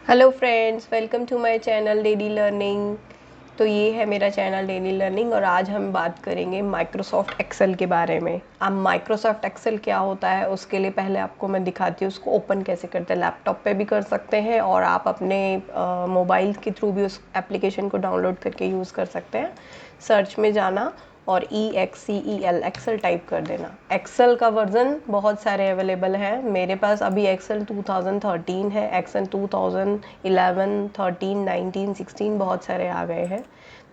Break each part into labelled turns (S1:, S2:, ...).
S1: Hello friends, welcome to my channel daily learning. तो ये है मेरा चैनल डेली लर्निंग और आज हम बात करेंगे माइक्रोसॉफ्ट एक्सेल के बारे में। अब माइक्रोसॉफ्ट एक्सेल क्या होता है उसके लिए पहले आपको मैं दिखाती हूँ उसको ओपन कैसे करते हैं। लैपटॉप पे भी कर सकते हैं और आप अपने मोबाइल के थ्रू भी उस एप्लीकेशन को डाउनलोड करके यूज़ कर सकते हैं। सर्च में जाना और EXCEL एक्सेल टाइप कर देना। एक्सेल का वर्जन बहुत सारे अवेलेबल हैं। मेरे पास अभी एक्सेल 2013 है, एक्सेल 2011, 13, 19, 16 बहुत सारे आ गए हैं।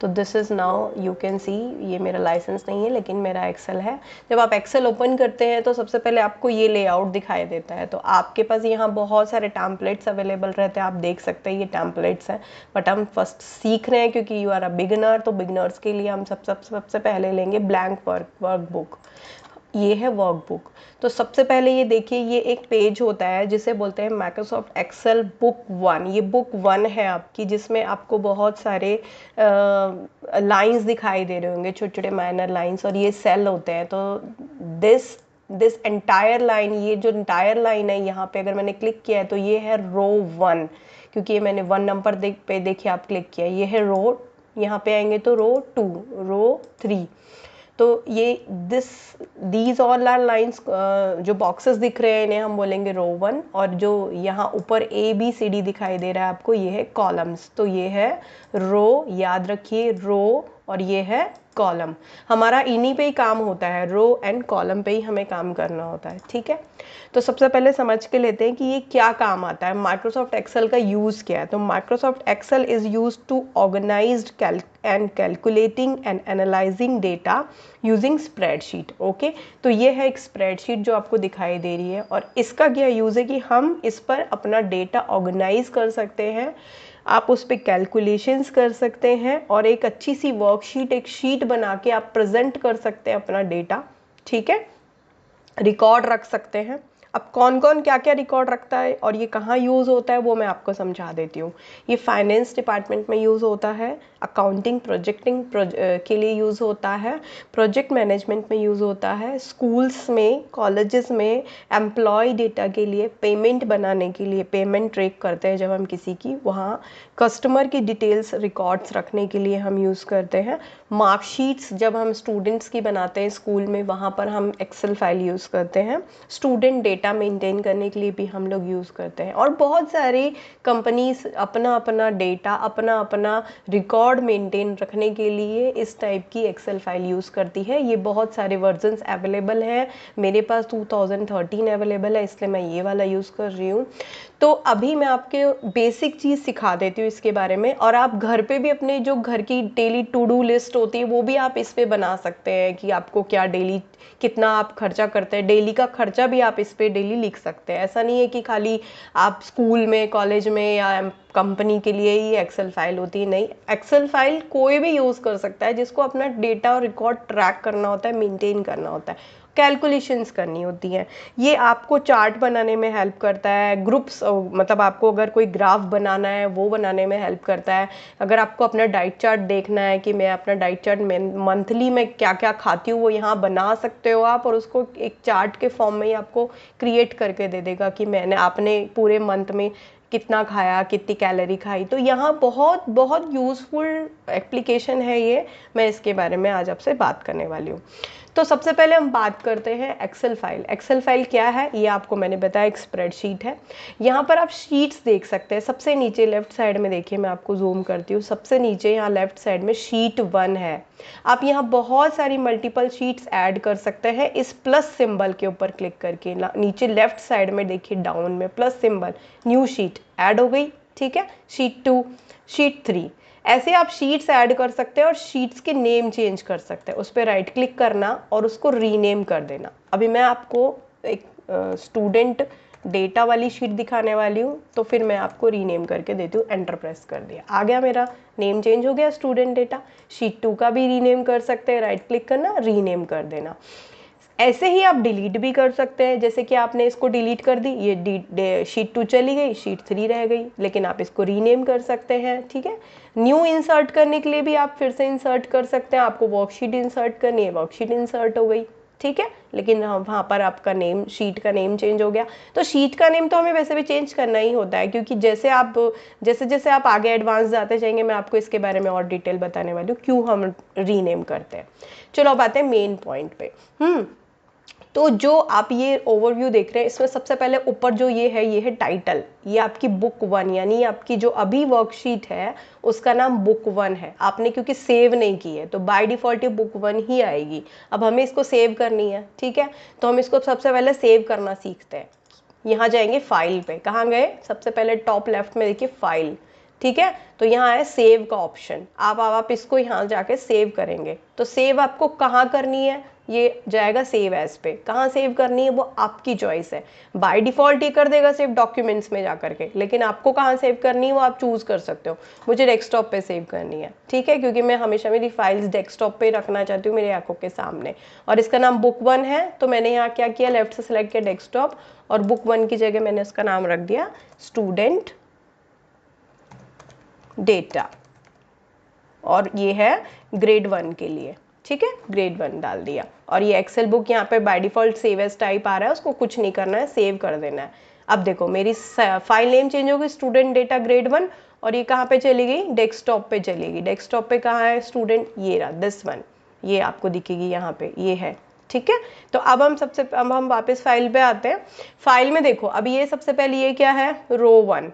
S1: तो this is now you can सी, ये मेरा लाइसेंस नहीं है लेकिन मेरा एक्सेल है। जब आप एक्सेल ओपन करते हैं तो सबसे पहले आपको ये लेआउट दिखाई देता है। तो आपके पास यहाँ बहुत सारे टैम्पलेट्स अवेलेबल रहते हैं, आप देख सकते हैं ये टैम्पलेट्स हैं। बट हम फर्स्ट सीख रहे हैं क्योंकि यू आर अ बिगिनर, तो बिगिनर्स के लिए हम सबसे पहले लेंगे ब्लैंक वर्कबुक। ये है वर्कबुक। तो सबसे पहले ये देखिए, ये एक पेज होता है जिसे बोलते हैं माइक्रोसॉफ्ट एक्सेल बुक 1। ये बुक 1 है आपकी, जिसमें आपको बहुत सारे लाइंस दिखाई दे रहे होंगे, छोटे छोटे माइनर लाइंस, और ये सेल होते हैं। तो दिस दिस एंटायर लाइन, ये जो एंटायर लाइन है यहाँ पे अगर मैंने क्लिक किया है तो ये है रो 1, क्योंकि ये मैंने 1 नंबर पे देखिए आप क्लिक किया, ये है रो। यहाँ पे आएंगे तो रो 2, रो 3। तो ये दीज ऑल आर लाइंस, जो बॉक्सेस दिख रहे हैं इन्हें हम बोलेंगे रो 1, और जो यहाँ ऊपर ABCD दिखाई दे रहा है आपको ये है कॉलम्स। तो ये है रो, याद रखिए रो, और ये है कॉलम। हमारा इन्हीं पे ही काम होता है, रो एंड कॉलम पे ही हमें काम करना होता है, ठीक है। तो सबसे पहले समझ के लेते हैं कि ये क्या काम आता है, माइक्रोसॉफ्ट एक्सेल का यूज़ क्या है। तो Microsoft Excel is use to organised and calculating and analysing data using spreadsheet. Okay, तो ये है एक स्प्रेडशीट जो आपको दिखाई दे रही है, और इसका क्या यूज़ है कि हम इस पर अपना डेटा ऑर्गेनाइज कर सकते हैं, आप उस पर कैलकुलेशंस कर सकते हैं, और एक अच्छी सी वर्कशीट, एक शीट बना के आप प्रेजेंट कर सकते हैं अपना डेटा, ठीक है। रिकॉर्ड रख सकते हैं। अब कौन कौन क्या क्या रिकॉर्ड रखता है और ये कहाँ यूज़ होता है वो मैं आपको समझा देती हूँ। ये फाइनेंस डिपार्टमेंट में यूज़ होता है, अकाउंटिंग प्रोजेक्टिंग के लिए यूज़ होता है, प्रोजेक्ट मैनेजमेंट में यूज़ होता है, स्कूल्स में, कॉलेजेस में, एम्प्लॉय डेटा के लिए, पेमेंट बनाने के लिए, पेमेंट ट्रैक करते हैं जब हम किसी की, वहाँ कस्टमर की डिटेल्स रिकॉर्ड्स रखने के लिए हम यूज़ करते हैं, मार्कशीट्स जब हम स्टूडेंट्स की बनाते हैं स्कूल में वहाँ पर हम एक्सेल फाइल यूज़ करते हैं, स्टूडेंट डेटा मेंटेन करने के लिए भी हम लोग यूज़ करते हैं, और बहुत सारी कंपनीज अपना अपना डेटा, अपना अपना रिकॉर्ड मेंटेन रखने के लिए इस टाइप की एक्सेल फाइल यूज़ करती है। ये बहुत सारे वर्जन्स अवेलेबल हैं, मेरे पास 2013 अवेलेबल है इसलिए मैं ये वाला यूज़ कर रही हूँ। तो अभी मैं आपके बेसिक चीज़ सिखा देती हूँ इसके बारे में, और आप घर पे भी अपने जो घर की डेली टू डू लिस्ट होती है वो भी आप इस पे बना सकते हैं कि आपको क्या डेली कितना आप खर्चा करते हैं, डेली का खर्चा भी आप इस पे डेली लिख सकते हैं। ऐसा नहीं है कि खाली आप स्कूल में, कॉलेज में या कंपनी के लिए ही एक्सेल फाइल होती है, नहीं, एक्सेल फाइल कोई भी यूज़ कर सकता है जिसको अपना डेटा और रिकॉर्ड ट्रैक करना होता है, मेंटेन करना होता है, कैलकुलेशंस करनी होती हैं। ये आपको चार्ट बनाने में हेल्प करता है, ग्रुप्स, मतलब आपको अगर कोई ग्राफ बनाना है वो बनाने में हेल्प करता है। अगर आपको अपना डाइट चार्ट देखना है कि मैं अपना डाइट चार्ट मंथली में क्या क्या खाती हूँ वो यहाँ बना सकते हो आप, और उसको एक चार्ट के फॉर्म में ही आपको क्रिएट करके दे देगा कि आपने पूरे मंथ में कितना खाया, कितनी कैलोरी खाई। तो यहाँ बहुत बहुत यूज़फुल एप्लीकेशन है ये, मैं इसके बारे में आज आपसे बात करने वाली हूँ। तो सबसे पहले हम बात करते हैं एक्सेल फाइल। एक्सेल फाइल क्या है ये आपको मैंने बताया, एक स्प्रेडशीट है। यहाँ पर आप शीट्स देख सकते हैं, सबसे नीचे लेफ्ट साइड में देखिए, मैं आपको जूम करती हूँ, सबसे नीचे यहाँ लेफ्ट साइड में शीट 1 है। आप यहाँ बहुत सारी मल्टीपल शीट्स ऐड कर सकते हैं इस प्लस सिंबल के ऊपर क्लिक करके। नीचे लेफ्ट साइड में देखिए डाउन में plus symbol, new sheet add हो गई, ठीक है। शीट 2, शीट 3, ऐसे आप शीट्स ऐड कर सकते हैं और शीट्स के नेम चेंज कर सकते हैं। उस पर राइट क्लिक करना और उसको रीनेम कर देना। अभी मैं आपको एक स्टूडेंट डेटा वाली शीट दिखाने वाली हूँ, तो फिर मैं आपको रीनेम करके देती हूँ। एंटर प्रेस कर दिया, आ गया, मेरा नेम चेंज हो गया, स्टूडेंट डेटा। शीट 2 का भी रीनेम कर सकते हैं, राइट क्लिक करना, रीनेम कर देना। ऐसे ही आप डिलीट भी कर सकते हैं, जैसे कि आपने इसको डिलीट कर दी, ये शीट 2 चली गई, शीट 3 रह गई, लेकिन आप इसको रीनेम कर सकते हैं, ठीक है। न्यू इंसर्ट करने के लिए भी आप फिर से इंसर्ट कर सकते हैं, आपको वर्कशीट इंसर्ट करनी है, वर्कशीट इंसर्ट हो गई, ठीक है, लेकिन वहाँ पर आपका नेम, शीट का नेम चेंज हो गया। तो शीट का नेम तो हमें वैसे भी चेंज करना ही होता है, क्योंकि जैसे जैसे आप आगे एडवांस जाते जाएंगे, मैं आपको इसके बारे में और डिटेल बताने वाली हूँ क्यों हम रीनेम करते हैं। चलो अब आते हैं मेन पॉइंट पे। तो जो आप ये ओवरव्यू देख रहे हैं, इसमें सबसे पहले ऊपर जो ये है टाइटल, ये आपकी बुक 1, यानी आपकी जो अभी वर्कशीट है उसका नाम बुक 1 है। आपने क्योंकि सेव नहीं की है तो बाय डिफॉल्ट ये बुक 1 ही आएगी। अब हमें इसको सेव करनी है, ठीक है, तो हम इसको सबसे पहले सेव करना सीखते हैं। यहाँ जाएंगे फाइल पे, कहाँ गए, सबसे पहले टॉप लेफ्ट में देखिए फाइल, ठीक है, तो यहाँ है सेव का ऑप्शन। आप इसको यहाँ जाके सेव करेंगे, तो सेव आपको कहाँ करनी है, ये जाएगा सेव एज पे। कहाँ सेव करनी है वो आपकी चॉइस है, बाय डिफॉल्ट ये कर देगा सेव डॉक्यूमेंट्स में जा करके, लेकिन आपको कहाँ सेव करनी है वो आप चूज कर सकते हो। मुझे डेस्कटॉप पे सेव करनी है, ठीक है, क्योंकि मैं हमेशा मेरी फाइल्स डेस्कटॉप पे रखना चाहती हूँ, मेरी आंखों के सामने। और इसका नाम बुक 1 है, तो मैंने यहाँ क्या किया, लेफ्ट से सिलेक्ट किया डेस्कटॉप, और बुक 1 की जगह मैंने उसका नाम रख दिया स्टूडेंट डेटा, और ये है ग्रेड 1 के लिए, ठीक है, ग्रेड 1 डाल दिया। और ये एक्सेल बुक यहाँ पे by default save as type आ रहा है, उसको कुछ नहीं करना है, सेव कर देना है। अब देखो मेरी फाइल नेम चेंज हो गई, स्टूडेंट डेटा ग्रेड 1, और ये कहाँ पे चली गई, डेस्कटॉप पे चली गई। डेस्कटॉप पे कहाँ है स्टूडेंट, ये रहा दिस वन, ये आपको दिखेगी यहाँ पे, ये है, ठीक है। तो अब हम वापस फाइल पे आते हैं। फाइल में देखो अब ये सबसे पहले ये क्या है, रो 1,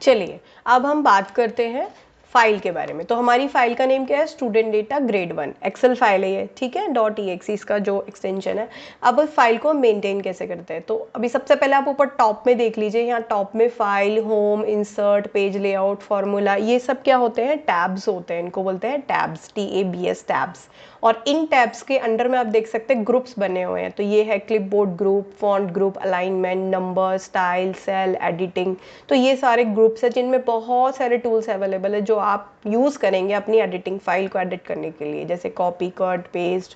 S1: चलिए अब हम बात करते हैं फाइल के बारे में। तो हमारी फाइल का नेम क्या है, student data grade 1, Excel file है ये, ठीक है, .exe इसका जो एक्सटेंशन है। अब फाइल को मेंटेन कैसे करते हैं, तो अभी सबसे पहले आप ऊपर टॉप में देख लीजिए, यहाँ टॉप में file, home, insert, page layout, formula, ये सब क्या होते हैं, टैब्स होते हैं, इनको बोलते हैं टैब्स, TABS टैब्स। और इन टैब्स के अंडर में आप देख सकते हैं ग्रुप्स बने हुए हैं, तो ये है clipboard group, font group, alignment, number, style, cell, editing. तो ये सारे ग्रुप्स हैं जिनमें बहुत सारे टूल्स अवेलेबल है जो आप यूज़ करेंगे अपनी एडिटिंग फाइल को एडिट करने के लिए, जैसे कॉपी, कट, पेस्ट,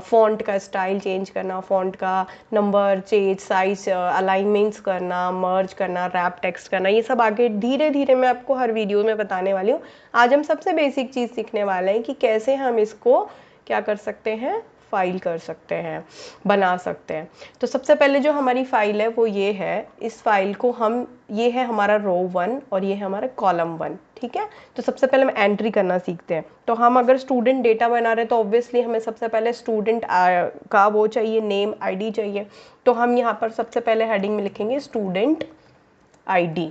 S1: फॉन्ट का स्टाइल चेंज करना, फॉन्ट का नंबर चेंज, साइज, अलाइनमेंट्स करना, मर्ज करना, रैप टेक्स्ट करना, ये सब आगे धीरे धीरे मैं आपको हर वीडियो में बताने वाली हूँ। आज हम सबसे बेसिक चीज़ सीखने वाले हैं कि कैसे हम इसको क्या कर सकते हैं, फाइल कर सकते हैं, बना सकते हैं। तो सबसे पहले जो हमारी फाइल है वो ये है, इस फाइल को हम, ये है हमारा रो 1 और ये है हमारा कॉलम 1, ठीक है। तो सबसे पहले हम एंट्री करना सीखते हैं। तो हम अगर स्टूडेंट डेटा बना रहे हैं तो ऑब्वियसली हमें सबसे पहले स्टूडेंट का वो चाहिए, नेम, ID चाहिए। तो हम यहाँ पर सबसे पहले हेडिंग में लिखेंगे स्टूडेंट ID,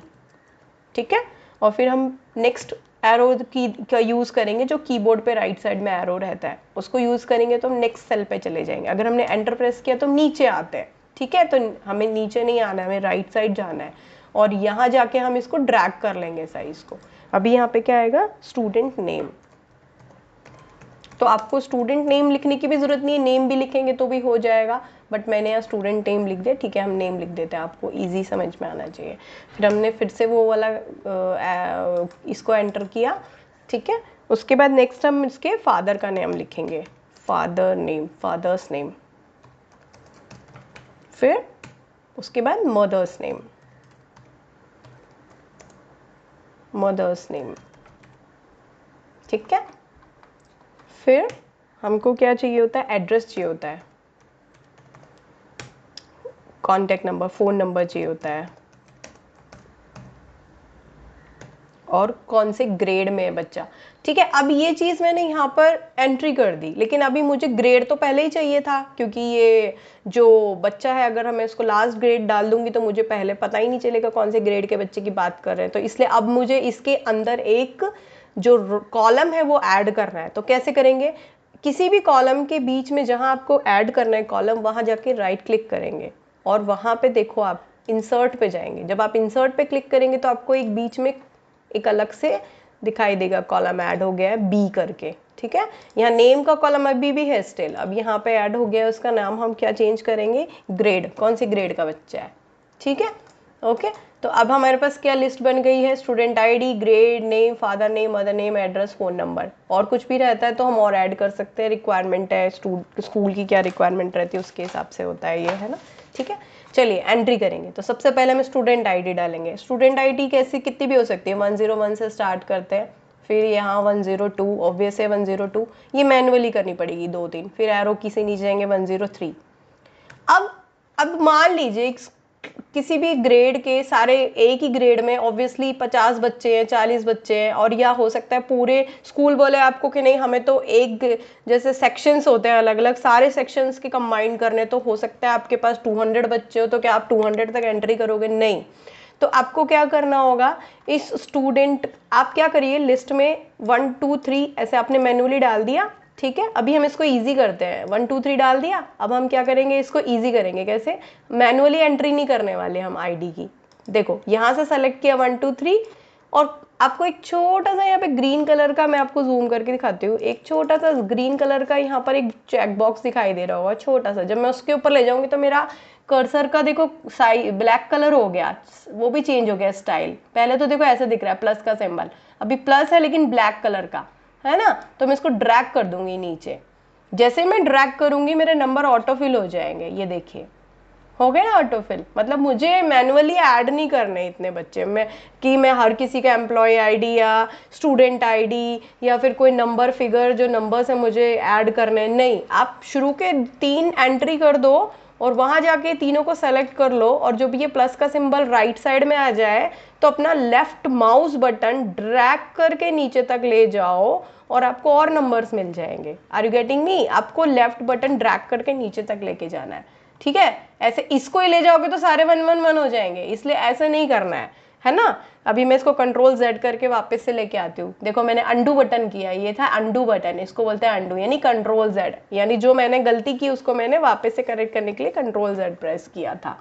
S1: ठीक है। और फिर हम नेक्स्ट एरो की का यूज़ करेंगे, जो कीबोर्ड पे राइट साइड में एरो रहता है उसको यूज़ करेंगे, तो हम नेक्स्ट सेल पे चले जाएंगे। अगर हमने एंटर प्रेस किया तो नीचे आते हैं, ठीक है, तो हमें नीचे नहीं आना है, हमें राइट साइड जाना है, और यहाँ जाके हम इसको ड्रैग कर लेंगे साइज को। अभी यहाँ पे क्या आएगा, स्टूडेंट नेम। तो आपको स्टूडेंट नेम लिखने की भी जरूरत नहीं है, नेम भी लिखेंगे तो भी हो जाएगा, बट मैंने यहाँ स्टूडेंट नेम लिख दिया, ठीक है, हम नेम लिख देते हैं, आपको इजी समझ में आना चाहिए। फिर हमने फिर से वो वाला इसको एंटर किया, ठीक है। उसके बाद नेक्स्ट हम इसके फादर का नेम लिखेंगे, फादर नेम, फादर्स नेम। फिर उसके बाद मदर्स नेम, मदर्स नेम, ठीक है। फिर हमको क्या चाहिए होता है, एड्रेस चाहिए होता है, कॉन्टैक्ट नंबर, फ़ोन नंबर चाहिए होता है, और कौन से ग्रेड में है बच्चा, ठीक है। अब ये चीज़ मैंने यहाँ पर एंट्री कर दी, लेकिन अभी मुझे ग्रेड तो पहले ही चाहिए था, क्योंकि ये जो बच्चा है अगर मैं इसको लास्ट ग्रेड डाल दूंगी तो मुझे पहले पता ही नहीं चलेगा कौन से ग्रेड के बच्चे की बात कर रहे हैं। तो इसलिए अब मुझे इसके अंदर एक जो कॉलम है वो ऐड करना है। तो कैसे करेंगे, किसी भी कॉलम के बीच में जहाँ आपको ऐड करना है कॉलम, वहाँ जाके राइट क्लिक करेंगे और वहाँ पे देखो आप इंसर्ट पे जाएंगे। जब आप इंसर्ट पे क्लिक करेंगे तो आपको एक बीच में एक अलग से दिखाई देगा, कॉलम ऐड हो गया है बी करके, ठीक है। यहाँ नेम का कॉलम अभी भी है स्टिल, अब यहाँ पे ऐड हो गया है, उसका नाम हम क्या चेंज करेंगे, ग्रेड, कौन सी ग्रेड का बच्चा है, ठीक है। ओके, तो अब हमारे पास क्या लिस्ट बन गई है, student ID, grade, name, father name, mother name, address, phone number. और कुछ भी रहता है तो हम और ऐड कर सकते हैं, रिक्वायरमेंट है स्कूल की क्या रिक्वायरमेंट रहती है उसके हिसाब से होता है ये, है ना। ठीक है, चलिए एंट्री करेंगे। तो सबसे पहले हम स्टूडेंट आईडी डालेंगे। स्टूडेंट आईडी कैसी कितनी भी हो सकती है, 101 से स्टार्ट करते हैं, फिर यहाँ 102, ऑब्वियस है 102, ये मैनुअली करनी पड़ेगी 2-3, फिर एरो की से नीचे जाएंगे 103। अब मान लीजिए किसी भी ग्रेड के सारे एक ही ग्रेड में ऑब्वियसली 50 बच्चे हैं, 40 बच्चे हैं, और या हो सकता है पूरे स्कूल बोले आपको कि नहीं हमें तो एक जैसे सेक्शंस होते हैं अलग अलग, सारे सेक्शंस के कंबाइन करने, तो हो सकता है आपके पास 200 बच्चे हो, तो क्या आप 200 तक एंट्री करोगे? नहीं। तो आपको क्या करना होगा, इस स्टूडेंट आप क्या करिए, लिस्ट में 1 2 3 ऐसे आपने मैन्युअली डाल दिया। ठीक है, अभी हम इसको इजी करते हैं, 1 2 3 डाल दिया। अब हम क्या करेंगे, इसको इजी करेंगे। कैसे? मैनुअली एंट्री नहीं करने वाले हम आईडी की। देखो यहाँ से सेलेक्ट किया 1 2 3, और आपको एक छोटा सा यहाँ पे ग्रीन कलर का, मैं आपको जूम करके दिखाती हूँ, एक छोटा सा ग्रीन कलर का यहाँ पर एक चेक बॉक्स दिखाई दे रहा होगा छोटा सा। जब मैं उसके ऊपर ले जाऊंगी तो मेरा कर्सर का देखो साइज ब्लैक कलर हो गया, वो भी चेंज हो गया स्टाइल। पहले तो देखो ऐसे दिख रहा है प्लस का सिंबल, अभी प्लस है लेकिन ब्लैक कलर का, है ना। तो मैं इसको ड्रैग कर दूंगी नीचे। जैसे मैं ड्रैग करूंगी मेरे नंबर ऑटो फिल हो जाएंगे, ये देखिए हो गए ना ऑटो फिल। मतलब मुझे मैनुअली ऐड नहीं करने इतने बच्चे में कि मैं हर किसी का एम्प्लॉय आईडी या स्टूडेंट आईडी या फिर कोई नंबर फिगर जो नंबर्स है मुझे ऐड करने, नहीं। आप शुरू के 3 एंट्री कर दो और वहां जाके तीनों को सेलेक्ट कर लो, और जो भी ये प्लस का सिंबल राइट साइड में आ जाए तो अपना लेफ्ट माउस बटन ड्रैग करके नीचे तक ले जाओ और आपको और नंबर्स मिल जाएंगे। Are you getting me? आपको लेफ्ट बटन ड्रैग करके नीचे तक लेके जाना है। ठीक है, ऐसे इसको ही ले जाओगे तो सारे 1 1 1 हो जाएंगे, इसलिए ऐसे नहीं करना है ना। अभी मैं इसको कंट्रोल Z करके वापस से लेके आती हूँ। देखो मैंने अंडू बटन किया, ये था अंडू बटन, इसको बोलते हैं अंडू, यानी कंट्रोल Z, यानी जो मैंने गलती की उसको मैंने वापस से करेक्ट करने के लिए कंट्रोल Z प्रेस किया था।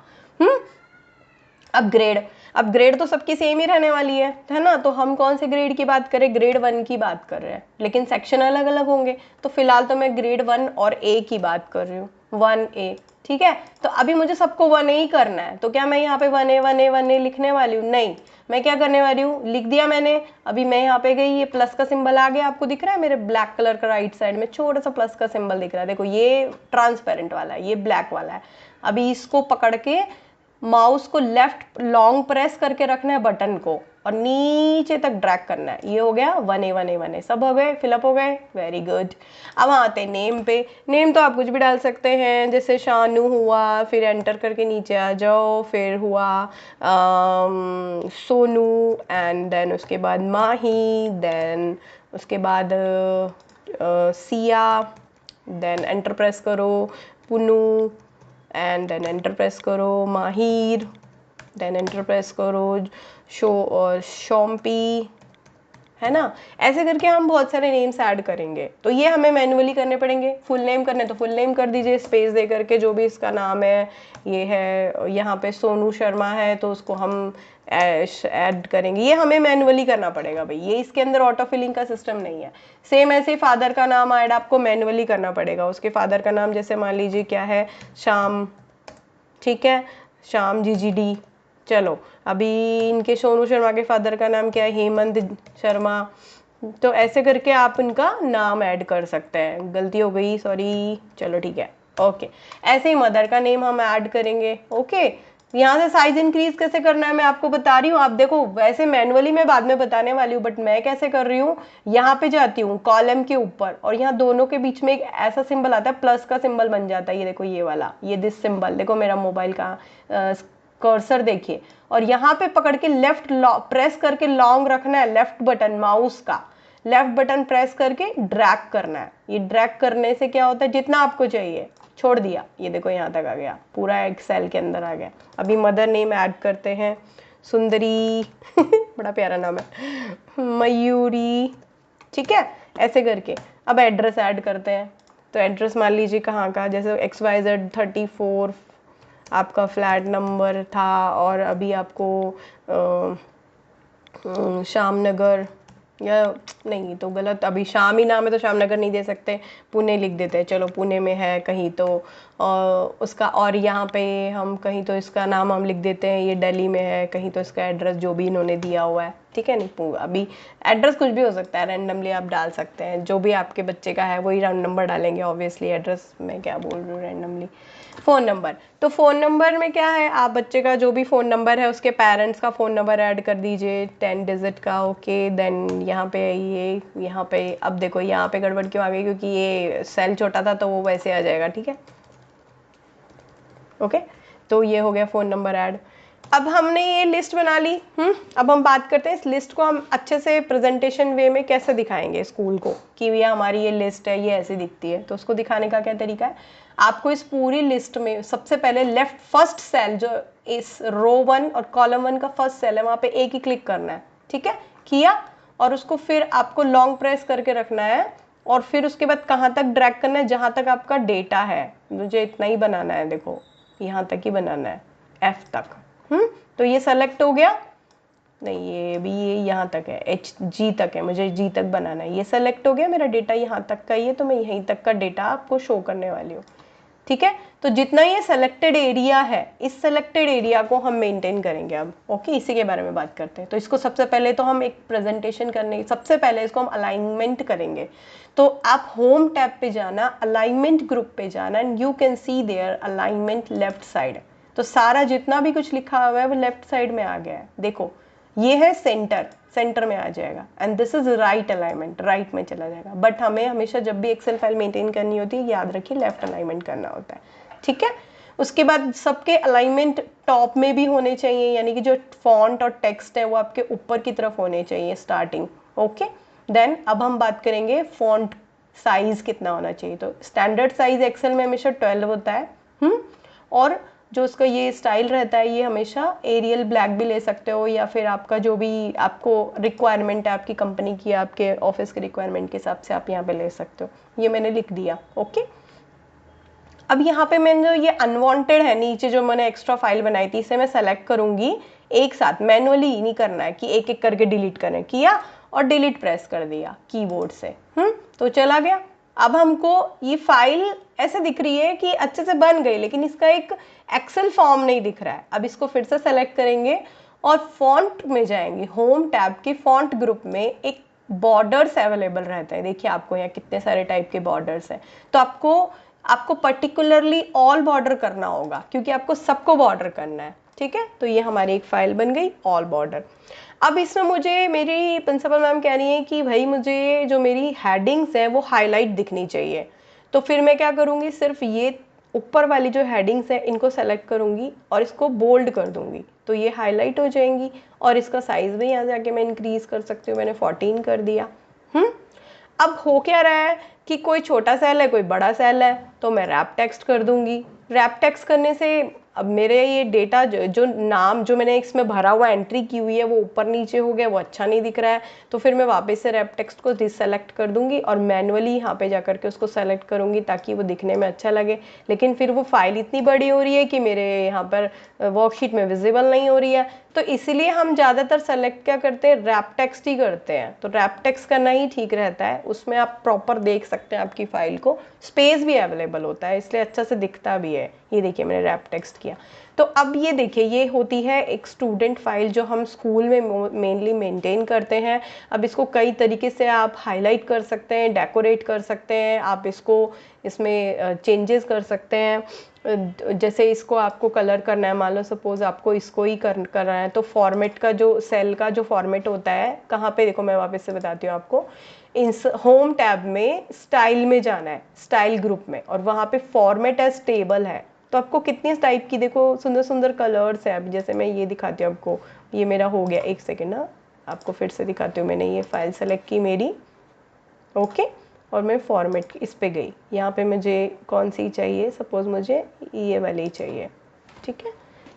S1: अब ग्रेड तो सबकी सेम ही रहने वाली है ना। तो हम कौन से ग्रेड की बात करें? ग्रेड 1 की बात कर रहे हैं, लेकिन सेक्शन अलग अलग होंगे। तो फिलहाल तो मैं ग्रेड 1 और A की बात कर रही हूँ, 1A। ठीक है, तो अभी मुझे सबको 1A ही करना है, तो क्या मैं यहाँ पे 1A 1A 1A लिखने वाली हूँ? नहीं, मैं क्या करने वाली हूँ, लिख दिया मैंने। अभी मैं यहाँ पे गई, ये प्लस का सिंबल आ गया, आपको दिख रहा है मेरे ब्लैक कलर का राइट साइड में छोटा सा प्लस का सिंबल दिख रहा है। देखो ये ट्रांसपेरेंट वाला है, ये ब्लैक वाला है। अभी इसको पकड़ के माउस को लेफ्ट लॉन्ग प्रेस करके रखना है बटन को और नीचे तक ड्रैग करना है। ये हो गया 1A 1A 1A, सब हो गए, फिलअप हो गए, वेरी गुड। अब आते हैं नेम पे। नेम तो आप कुछ भी डाल सकते हैं, जैसे शानू हुआ, फिर एंटर करके नीचे आ जाओ, फिर हुआ सोनू, एंड देन उसके बाद माही, देन उसके बाद सिया, देन एंटर प्रेस करो, पुनू, एंड देन एंटर प्रेस करो, माहिर, देन एंटर प्रेस करो, शोम्पी, है ना। ऐसे करके हम बहुत सारे नेम्स ऐड करेंगे, तो ये हमें मैन्युअली करने पड़ेंगे। फुल नेम करने तो फुल नेम कर दीजिए, स्पेस दे करके, जो भी इसका नाम है। ये है यहाँ पे सोनू शर्मा है तो उसको हम ऐड करेंगे, ये हमें मैन्युअली करना पड़ेगा भाई, ये इसके अंदर ऑटो फिलिंग का सिस्टम नहीं है। सेम ऐसे फादर का नाम ऐड आपको मैन्युअली करना पड़ेगा, उसके फादर का नाम जैसे मान लीजिए क्या है, श्याम। ठीक है, श्याम GGD। चलो अभी इनके सोनू शर्मा के फादर का नाम क्या है, हेमंत शर्मा। तो ऐसे करके आप इनका नाम ऐड कर सकते हैं। गलती हो गई, सॉरी, चलो ठीक है, ओके। ऐसे ही मदर का नेम हम ऐड करेंगे। ओके, यहाँ से साइज इंक्रीज कैसे करना है मैं आपको बता रही हूँ। आप देखो, वैसे मैनुअली मैं बाद में बताने वाली हूँ, बट मैं कैसे कर रही हूँ, यहाँ पे जाती हूँ कॉलम के ऊपर, और यहाँ दोनों के बीच में एक ऐसा सिंबल आता है, प्लस का सिंबल बन जाता है। ये देखो, ये वाला, ये दिस सिंबल, देखो मेरा मोबाइल का कर्सर देखिए, और यहाँ पे पकड़ के लेफ्ट प्रेस करके लॉन्ग रखना है, लेफ्ट बटन माउस का लेफ्ट बटन प्रेस करके ड्रैग करना है। ये ड्रैग करने से क्या होता है, जितना आपको चाहिए छोड़ दिया, ये देखो यहाँ तक आ गया, पूरा एक सेल के अंदर आ गया। अभी मदर नेम ऐड करते हैं, सुंदरी बड़ा प्यारा नाम है, मयूरी। ठीक है, ऐसे करके अब एड्रेस ऐड करते हैं। तो एड्रेस मान लीजिए कहाँ का, जैसे XYZ 34 आपका फ्लैट नंबर था, और अभी आपको श्याम नगर या नहीं तो गलत, अभी शाम ही नाम है तो श्यामनगर नहीं दे सकते, पुणे लिख देते हैं, चलो पुणे में है कहीं तो उसका, और यहाँ पे हम कहीं तो इसका नाम हम लिख देते हैं ये दिल्ली में है, कहीं तो इसका एड्रेस जो भी इन्होंने दिया हुआ है, ठीक है। नहीं अभी एड्रेस कुछ भी हो सकता है, रैंडमली आप डाल सकते हैं, जो भी आपके बच्चे का है वही राउंड नंबर डालेंगे ऑब्वियसली, एड्रेस मैं क्या बोल रही हूँ रैंडमली। फ़ोन नंबर, तो फ़ोन नंबर में क्या है, आप बच्चे का जो भी फ़ोन नंबर है उसके पेरेंट्स का फ़ोन नंबर ऐड कर दीजिए 10 डिजिट का, ओके। देन यहाँ पे ये, यहाँ पे अब देखो यहाँ पे गड़बड़ क्यों आ गई, क्योंकि ये सेल छोटा था तो वो वैसे आ जाएगा, ठीक है, ओके। तो ये हो गया फ़ोन नंबर ऐड। अब हमने ये लिस्ट बना ली, अब हम बात करते हैं इस लिस्ट को हम अच्छे से प्रेजेंटेशन वे में कैसे दिखाएंगे स्कूल को, कि ये हमारी ये लिस्ट है, ये ऐसी दिखती है। तो उसको दिखाने का क्या तरीका है, आपको इस पूरी लिस्ट में सबसे पहले लेफ्ट फर्स्ट सेल, जो इस रो 1 और कॉलम 1 का फर्स्ट सेल है, वहां पे एक ही क्लिक करना है, ठीक है, किया। और उसको फिर आपको लॉन्ग प्रेस करके रखना है, और फिर उसके बाद कहाँ तक ड्रैग करना है, जहां तक आपका डेटा है, मुझे इतना ही बनाना है, देखो यहाँ तक ही बनाना है, F तक। तो ये सेलेक्ट हो गया, नहीं ये भी ये यहाँ तक है, G तक है, मुझे G तक बनाना है, ये सेलेक्ट हो गया, मेरा डेटा यहाँ तक का ही है, तो मैं यहीं तक का डेटा आपको शो करने वाली हूँ, ठीक है। तो जितना ये सेलेक्टेड एरिया है, इस सेलेक्टेड एरिया को हम मेंटेन करेंगे अब, ओके। इसी के बारे में बात करते हैं। तो इसको सबसे पहले तो हम एक प्रेजेंटेशन करने, सबसे पहले इसको हम अलाइनमेंट करेंगे। तो आप होम टैब पे जाना, अलाइनमेंट ग्रुप पे जाना, and you can see there alignment left side. तो सारा जितना भी कुछ लिखा हुआ है वो लेफ्ट साइड में आ गया है, देखो ये है सेंटर, सेंटर में आ जाएगा, and this is right alignment, right में चला जाएगा। बट हमें हमेशा जब भी एक्सेल फाइल मेंटेन करनी होती है, याद रखिए लेफ्ट अलाइनमेंट करना होता है, ठीक है। उसके बाद सबके अलाइनमेंट टॉप में भी होने चाहिए, यानी कि जो फॉन्ट और टेक्स्ट है वो आपके ऊपर की तरफ होने चाहिए स्टार्टिंग, ओके। देन अब हम बात करेंगे फॉन्ट साइज कितना होना चाहिए। तो स्टैंडर्ड साइज एक्सेल में हमेशा 12 होता है, और जो उसका ये स्टाइल रहता है, ये हमेशा एरियल ब्लैक भी ले सकते हो, या फिर आपका जो भी आपको रिक्वायरमेंट है आपकी कंपनी की, आपके ऑफिस के रिक्वायरमेंट के हिसाब से आप यहाँ पे ले सकते हो। ये मैंने लिख दिया, ओके। अब यहाँ पे मैंने जो ये अनवांटेड है नीचे जो मैंने एक्स्ट्रा फाइल बनाई थी, इसे मैं सेलेक्ट करूंगी एक साथ, मैनुअली नहीं करना है कि एक एक करके डिलीट करें, किया और डिलीट प्रेस कर दिया कीबोर्ड से, तो चला गया। अब हमको ये फाइल ऐसे दिख रही है कि अच्छे से बन गई, लेकिन इसका एक एक्सेल फॉर्म नहीं दिख रहा है। अब इसको फिर से सेलेक्ट करेंगे और फॉन्ट में जाएंगे, होम टैब के फॉन्ट ग्रुप में एक बॉर्डर्स अवेलेबल रहता है, देखिए आपको यहाँ कितने सारे टाइप के बॉर्डर्स हैं। तो आपको पर्टिकुलरली ऑल बॉर्डर करना होगा, क्योंकि आपको सबको बॉर्डर करना है, ठीक है। तो ये हमारी एक फाइल बन गई ऑल बॉर्डर। अब इसमें मुझे मेरी प्रिंसिपल मैम कह रही है कि भाई मुझे जो मेरी हेडिंग्स है वो हाईलाइट दिखनी चाहिए। तो फिर मैं क्या करूँगी, सिर्फ ये ऊपर वाली जो हेडिंग्स है इनको सेलेक्ट करूँगी और इसको बोल्ड कर दूंगी, तो ये हाईलाइट हो जाएंगी। और इसका साइज भी यहाँ जाके मैं इंक्रीज कर सकती हूँ, मैंने 14 कर दिया। अब हो क्या रहा है कि कोई छोटा सेल है कोई बड़ा सेल है, तो मैं रैप टेक्स्ट कर दूंगी। रैप टेक्स्ट करने से अब मेरे ये डेटा जो नाम जो मैंने इसमें भरा हुआ एंट्री की हुई है वो ऊपर नीचे हो गया, वो अच्छा नहीं दिख रहा है। तो फिर मैं वापस से रैप टेक्स्ट को डिससेलेक्ट कर दूंगी और मैनुअली यहाँ पे जाकर के उसको सेलेक्ट करूंगी, ताकि वो दिखने में अच्छा लगे। लेकिन फिर वो फाइल इतनी बड़ी हो रही है कि मेरे यहाँ पर वर्कशीट में विजिबल नहीं हो रही है, तो इसीलिए हम ज़्यादातर सेलेक्ट क्या करते हैं, रैप टेक्स्ट ही करते हैं। तो रैप टेक्स्ट करना ही ठीक रहता है, उसमें आप प्रॉपर देख सकते हैं आपकी फाइल को, स्पेस भी अवेलेबल होता है, इसलिए अच्छा से दिखता भी है। ये देखिए मैंने रैप टेक्स्ट किया। तो अब ये देखिए ये होती है एक स्टूडेंट फाइल जो हम स्कूल में मेनली मेंटेन करते हैं। अब इसको कई तरीके से आप हाईलाइट कर सकते हैं, डेकोरेट कर सकते हैं, आप इसको इसमें चेंजेस कर सकते हैं। जैसे इसको आपको कलर करना है, मान लो सपोज आपको इसको ही करना है, तो फॉर्मेट का जो सेल का जो फॉर्मेट होता है, कहाँ पे देखो मैं वापस से बताती हूँ आपको, इस होम टैब में स्टाइल में जाना है, स्टाइल ग्रुप में, और वहाँ पे फॉर्मेट एज टेबल है। तो आपको कितनी टाइप की देखो सुंदर सुंदर कलर्स है। अब जैसे मैं ये दिखाती हूँ आपको, ये मेरा हो गया, एक सेकेंड ना आपको फिर से दिखाती हूँ। मैंने ये फाइल सेलेक्ट की मेरी, ओके, और मैं फॉर्मेट इस पे गई। यहाँ पे मुझे कौन सी चाहिए, सपोज मुझे ये वाली चाहिए, ठीक है।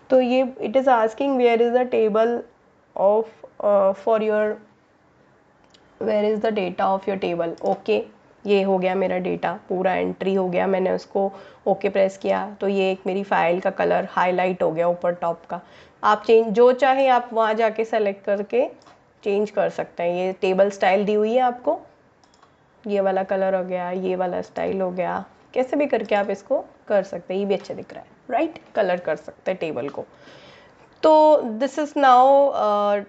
S1: तो ये it is asking where is the table of for your, where is the data of your table, okay. ये हो गया मेरा डेटा, पूरा एंट्री हो गया, मैंने उसको ओके प्रेस किया, तो ये एक मेरी फाइल का कलर हाईलाइट हो गया ऊपर टॉप का। आप चेंज जो चाहे आप वहाँ जाके सेलेक्ट करके चेंज कर सकते हैं। ये टेबल स्टाइल दी हुई है आपको, ये वाला कलर हो गया, ये वाला स्टाइल हो गया, कैसे भी करके आप इसको कर सकते हैं। ये भी अच्छा दिख रहा है, राइट, कलर कर सकते हैं टेबल को। तो this is now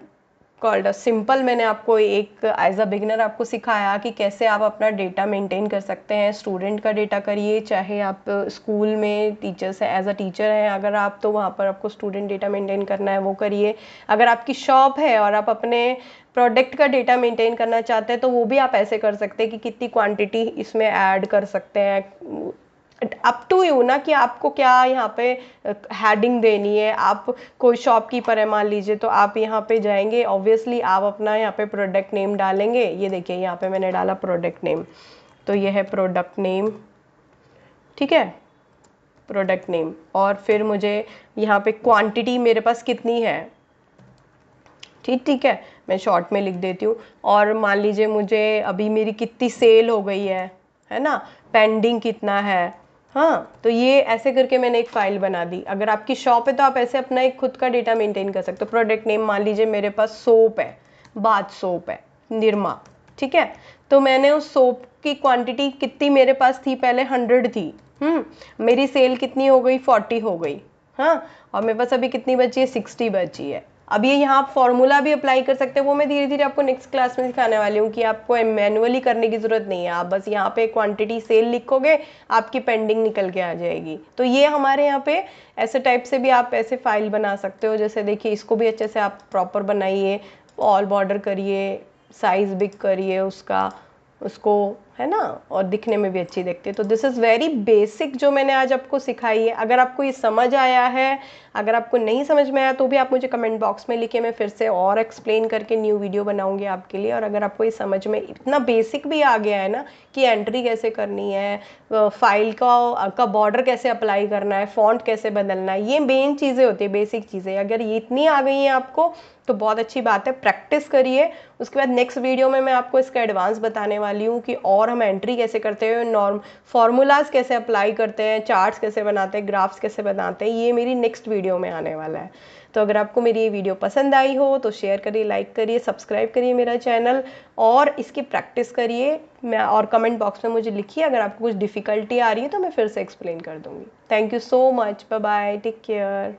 S1: called a simple. मैंने आपको एक एज अ बिगिनर आपको सिखाया कि कैसे आप अपना डेटा मेंटेन कर सकते हैं। स्टूडेंट का डेटा करिए, चाहे आप स्कूल में टीचर्स हैं, एज अ टीचर हैं अगर आप, तो वहाँ पर आपको स्टूडेंट डेटा मेंटेन करना है वो करिए। अगर आपकी शॉप है और आप अपने प्रोडक्ट का डेटा मेंटेन करना चाहते हैं तो वो भी आप ऐसे कर सकते हैं कि कितनी क्वांटिटी इसमें ऐड कर सकते हैं। अप टू यू ना कि आपको क्या यहाँ पे हेडिंग देनी है। आप कोई शॉपकीपर है मान लीजिए, तो आप यहाँ पे जाएंगे, ऑब्वियसली आप अपना यहाँ पे प्रोडक्ट नेम डालेंगे। ये देखिए यहाँ पे मैंने डाला प्रोडक्ट नेम, तो ये है प्रोडक्ट नेम, ठीक है, प्रोडक्ट नेम। और फिर मुझे यहाँ पे क्वांटिटी मेरे पास कितनी है, ठीक है, मैं शॉर्ट में लिख देती हूँ। और मान लीजिए मुझे अभी मेरी कितनी सेल हो गई है ना, पेंडिंग कितना है। हाँ, तो ये ऐसे करके मैंने एक फाइल बना दी। अगर आपकी शॉप है तो आप ऐसे अपना एक खुद का डेटा मेंटेन कर सकते हो। प्रोडक्ट नेम मान लीजिए मेरे पास सोप है, बाथ सोप है, निरमा, ठीक है। तो मैंने उस सोप की क्वांटिटी कितनी मेरे पास थी, पहले 100 थी, मेरी सेल कितनी हो गई, 40 हो गई, हाँ, और मेरे पास अभी कितनी बची है, 60 बची है। अब ये यहाँ आप फॉर्मूला भी अप्लाई कर सकते हैं, वो मैं धीरे धीरे आपको नेक्स्ट क्लास में सिखाने वाली हूँ कि आपको मैनुअली करने की जरूरत नहीं है। आप बस यहाँ पे क्वांटिटी सेल लिखोगे, आपकी पेंडिंग निकल के आ जाएगी। तो ये हमारे यहाँ पे ऐसे टाइप से भी आप ऐसे फाइल बना सकते हो। जैसे देखिए इसको भी अच्छे से आप प्रॉपर बनाइए, ऑल बॉर्डर करिए, साइज बिग करिए उसको, है ना, और दिखने में भी अच्छी दिखती है। तो दिस इज़ वेरी बेसिक जो मैंने आज आपको सिखाई है। अगर आपको ये समझ आया है, अगर आपको नहीं समझ में आया तो भी आप मुझे कमेंट बॉक्स में लिखिए, मैं फिर से और एक्सप्लेन करके न्यू वीडियो बनाऊंगी आपके लिए। और अगर आपको ये समझ में इतना बेसिक भी आ गया है ना कि एंट्री कैसे करनी है, फाइल का बॉर्डर कैसे अप्लाई करना है, फॉन्ट कैसे बदलना है, ये मेन चीज़ें होती है, बेसिक चीज़ें। अगर ये इतनी आ गई हैं आपको तो बहुत अच्छी बात है, प्रैक्टिस करिए। उसके बाद नेक्स्ट वीडियो में मैं आपको इसका एडवांस बताने वाली हूँ कि और हम एंट्री कैसे करते हैं, नॉर्म फॉर्मूलाज कैसे अप्लाई करते हैं, चार्ट्स कैसे बनाते हैं, ग्राफ्स कैसे बनाते हैं, ये मेरी नेक्स्ट वीडियो में आने वाला है। तो अगर आपको मेरी ये वीडियो पसंद आई हो तो शेयर करिए, लाइक करिए, सब्सक्राइब करिए मेरा चैनल, और इसकी प्रैक्टिस करिए। मैं और कमेंट बॉक्स में मुझे लिखिए अगर आपको कुछ डिफ़िकल्टी आ रही है तो मैं फिर से एक्सप्लेन कर दूँगी। Thank you so much, bye bye, take care.